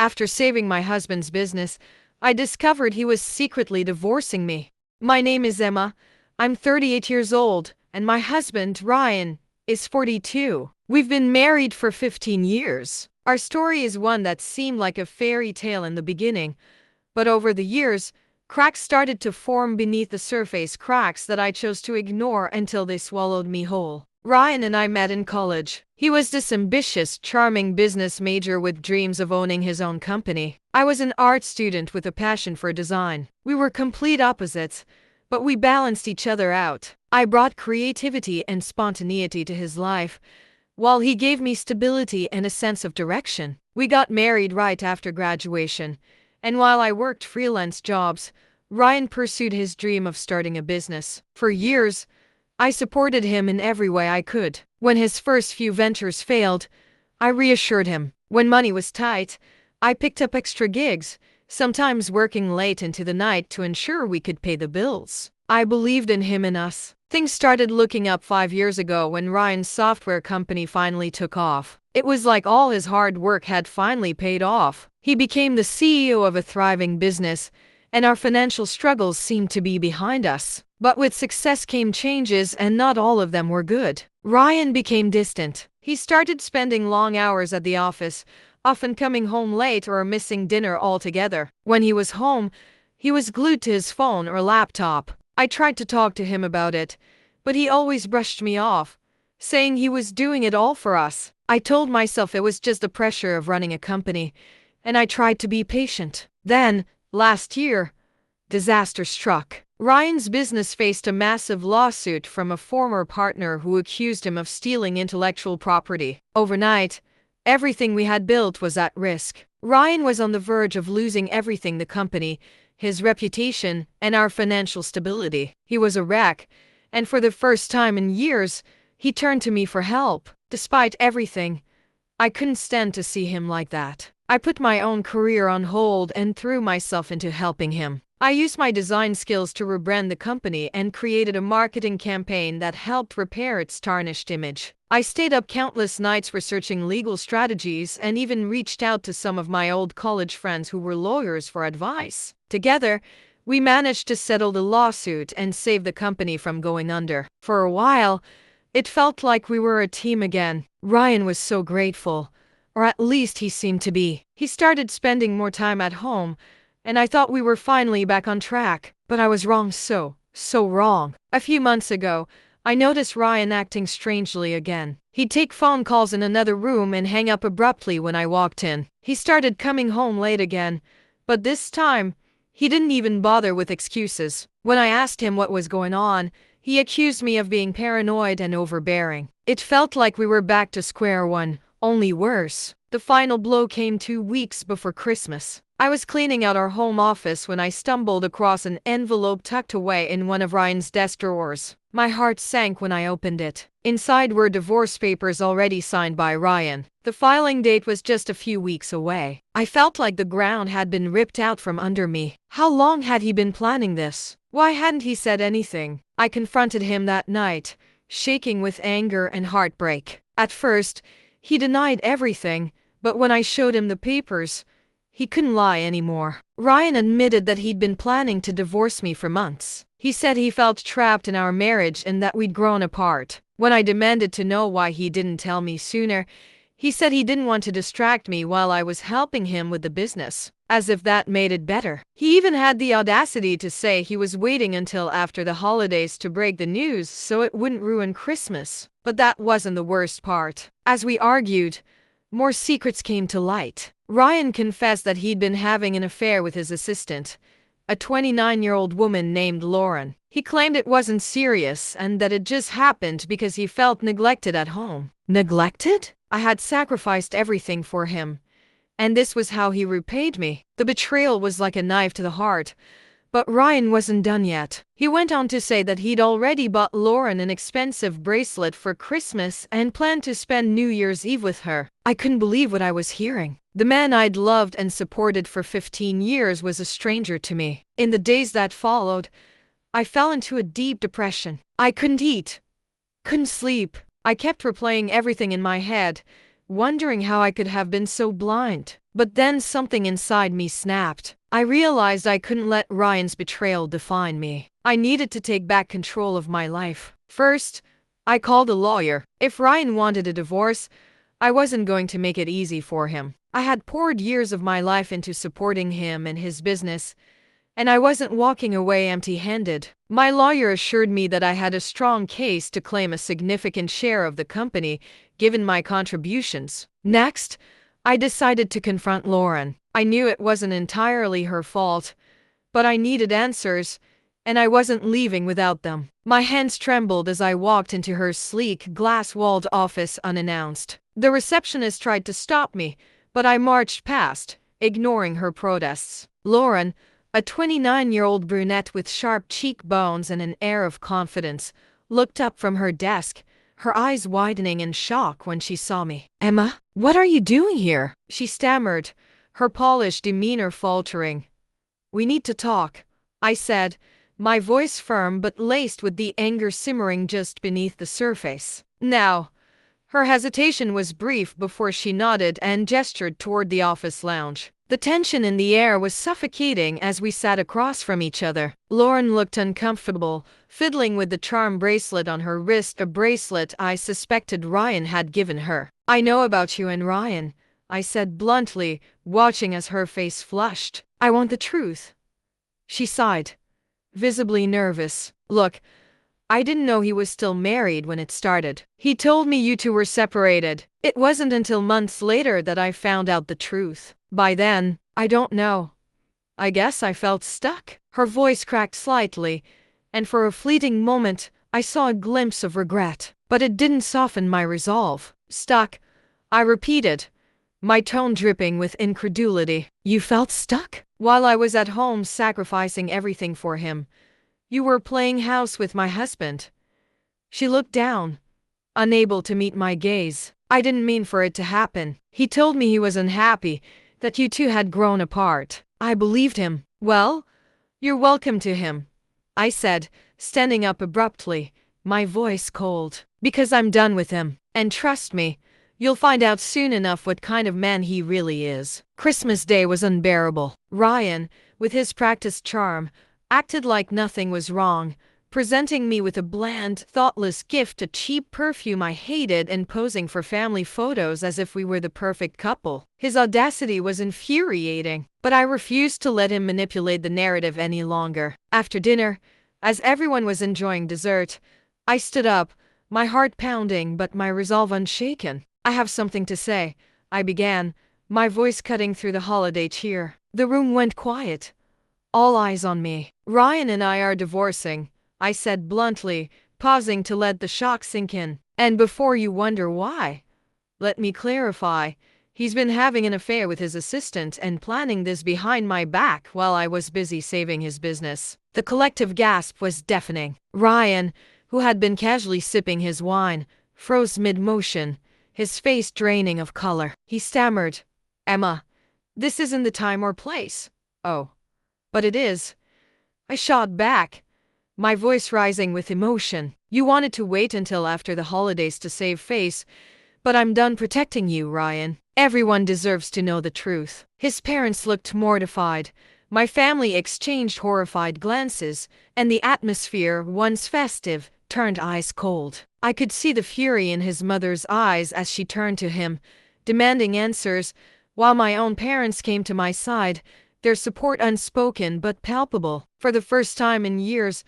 After saving my husband's business, I discovered he was secretly divorcing me. My name is Emma. I'm 38 years old, and my husband, Ryan, is 42. We've been married for 15 years. Our story is one that seemed like a fairy tale in the beginning, but over the years, cracks started to form beneath the surface, cracks that I chose to ignore until they swallowed me whole. Ryan and I met in college. He was this ambitious, charming business major with dreams of owning his own company. I was an art student with a passion for design. We were complete opposites, but we balanced each other out. I brought creativity and spontaneity to his life, while he gave me stability and a sense of direction. We got married right after graduation, and while I worked freelance jobs, Ryan pursued his dream of starting a business. For years, I supported him in every way I could. When his first few ventures failed, I reassured him. When money was tight, I picked up extra gigs, sometimes working late into the night to ensure we could pay the bills. I believed in him and us. Things started looking up 5 years ago when Ryan's software company finally took off. It was like all his hard work had finally paid off. He became the CEO of a thriving business, and our financial struggles seemed to be behind us. But with success came changes, and not all of them were good. Ryan became distant. He started spending long hours at the office, often coming home late or missing dinner altogether. When he was home, he was glued to his phone or laptop. I tried to talk to him about it, but he always brushed me off, saying he was doing it all for us. I told myself it was just the pressure of running a company, and I tried to be patient. Then, last year, disaster struck. Ryan's business faced a massive lawsuit from a former partner who accused him of stealing intellectual property. Overnight, everything we had built was at risk. Ryan was on the verge of losing everything: the company, his reputation, and our financial stability. He was a wreck, and for the first time in years, he turned to me for help. Despite everything, I couldn't stand to see him like that. I put my own career on hold and threw myself into helping him. I used my design skills to rebrand the company and created a marketing campaign that helped repair its tarnished image. I stayed up countless nights researching legal strategies and even reached out to some of my old college friends who were lawyers for advice. Together, we managed to settle the lawsuit and save the company from going under. For a while, it felt like we were a team again. Ryan was so grateful, or at least he seemed to be. He started spending more time at home, and I thought we were finally back on track. But I was wrong, so wrong. A few months ago, I noticed Ryan acting strangely again. He'd take phone calls in another room and hang up abruptly when I walked in. He started coming home late again, but this time, he didn't even bother with excuses. When I asked him what was going on, he accused me of being paranoid and overbearing. It felt like we were back to square one, only worse. The final blow came 2 weeks before Christmas. I was cleaning out our home office when I stumbled across an envelope tucked away in one of Ryan's desk drawers. My heart sank when I opened it. Inside were divorce papers already signed by Ryan. The filing date was just a few weeks away. I felt like the ground had been ripped out from under me. How long had he been planning this? Why hadn't he said anything? I confronted him that night, shaking with anger and heartbreak. At first, he denied everything, but when I showed him the papers, he couldn't lie anymore. Ryan admitted that he'd been planning to divorce me for months. He said he felt trapped in our marriage and that we'd grown apart. When I demanded to know why he didn't tell me sooner, he said he didn't want to distract me while I was helping him with the business, as if that made it better. He even had the audacity to say he was waiting until after the holidays to break the news so it wouldn't ruin Christmas. But that wasn't the worst part. As we argued, more secrets came to light. Ryan confessed that he'd been having an affair with his assistant, a 29-year-old woman named Lauren. He claimed it wasn't serious and that it just happened because he felt neglected at home. Neglected? I had sacrificed everything for him, and this was how he repaid me. The betrayal was like a knife to the heart. But Ryan wasn't done yet. He went on to say that he'd already bought Lauren an expensive bracelet for Christmas and planned to spend New Year's Eve with her. I couldn't believe what I was hearing. The man I'd loved and supported for 15 years was a stranger to me. In the days that followed, I fell into a deep depression. I couldn't eat, couldn't sleep. I kept replaying everything in my head, wondering how I could have been so blind. But then something inside me snapped. I realized I couldn't let Ryan's betrayal define me. I needed to take back control of my life. First, I called a lawyer. If Ryan wanted a divorce, I wasn't going to make it easy for him. I had poured years of my life into supporting him and his business, and I wasn't walking away empty-handed. My lawyer assured me that I had a strong case to claim a significant share of the company, given my contributions. Next, I decided to confront Lauren. I knew it wasn't entirely her fault, but I needed answers, and I wasn't leaving without them. My hands trembled as I walked into her sleek, glass-walled office unannounced. The receptionist tried to stop me, but I marched past, ignoring her protests. Lauren, a 29-year-old brunette with sharp cheekbones and an air of confidence, looked up from her desk, her eyes widening in shock when she saw me. "Emma, what are you doing here?" she stammered, her polished demeanor faltering. "We need to talk," I said, my voice firm but laced with the anger simmering just beneath the surface. Now, her hesitation was brief before she nodded and gestured toward the office lounge. The tension in the air was suffocating as we sat across from each other. Lauren looked uncomfortable, fiddling with the charm bracelet on her wrist, a bracelet I suspected Ryan had given her. "I know about you and Ryan," I said bluntly, watching as her face flushed. "I want the truth." She sighed, visibly nervous. "Look, I didn't know he was still married when it started. He told me you two were separated. It wasn't until months later that I found out the truth. By then, I don't know. I guess I felt stuck." Her voice cracked slightly, and for a fleeting moment, I saw a glimpse of regret. But it didn't soften my resolve. "Stuck," I repeated, my tone dripping with incredulity. "You felt stuck?" "While I was at home sacrificing everything for him. You were playing house with my husband." She looked down, unable to meet my gaze. "I didn't mean for it to happen. He told me he was unhappy, that you two had grown apart. I believed him." "Well, you're welcome to him," I said, standing up abruptly, my voice cold. "Because I'm done with him. And trust me, you'll find out soon enough what kind of man he really is." Christmas Day was unbearable. Ryan, with his practiced charm, acted like nothing was wrong, presenting me with a bland, thoughtless gift, a cheap perfume I hated, and posing for family photos as if we were the perfect couple. His audacity was infuriating, but I refused to let him manipulate the narrative any longer. After dinner, as everyone was enjoying dessert, I stood up, my heart pounding but my resolve unshaken. "I have something to say," I began, my voice cutting through the holiday cheer. The room went quiet, all eyes on me. "Ryan and I are divorcing," I said bluntly, pausing to let the shock sink in. "And before you wonder why, let me clarify. He's been having an affair with his assistant and planning this behind my back while I was busy saving his business." The collective gasp was deafening. Ryan, who had been casually sipping his wine, froze mid-motion, his face draining of color. He stammered, "Emma, this isn't the time or place." "Oh, but it is," I shot back, my voice rising with emotion. "You wanted to wait until after the holidays to save face, but I'm done protecting you, Ryan. Everyone deserves to know the truth." His parents looked mortified. My family exchanged horrified glances, and the atmosphere, once festive, turned ice cold. I could see the fury in his mother's eyes as she turned to him, demanding answers, while my own parents came to my side, their support unspoken but palpable. For the first time in years,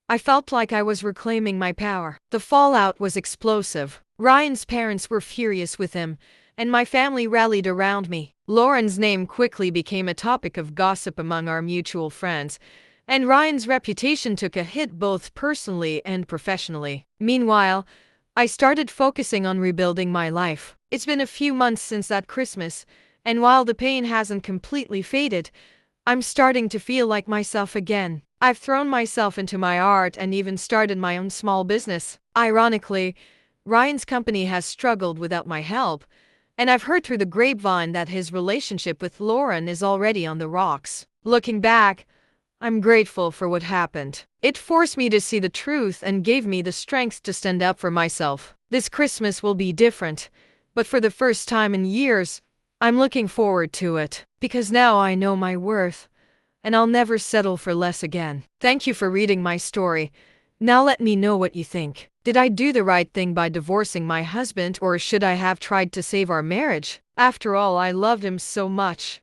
I felt like I was reclaiming my power. The fallout was explosive. Ryan's parents were furious with him, and my family rallied around me. Lauren's name quickly became a topic of gossip among our mutual friends, and Ryan's reputation took a hit both personally and professionally. Meanwhile, I started focusing on rebuilding my life. It's been a few months since that Christmas, and while the pain hasn't completely faded, I'm starting to feel like myself again. I've thrown myself into my art and even started my own small business. Ironically, Ryan's company has struggled without my help, and I've heard through the grapevine that his relationship with Lauren is already on the rocks. Looking back, I'm grateful for what happened. It forced me to see the truth and gave me the strength to stand up for myself. This Christmas will be different, But for the first time in years, I'm looking forward to it. Because now I know my worth, and I'll never settle for less again. Thank you for reading my story. Now let me know what you think. Did I do the right thing by divorcing my husband, or should I have tried to save our marriage? After all, I loved him so much.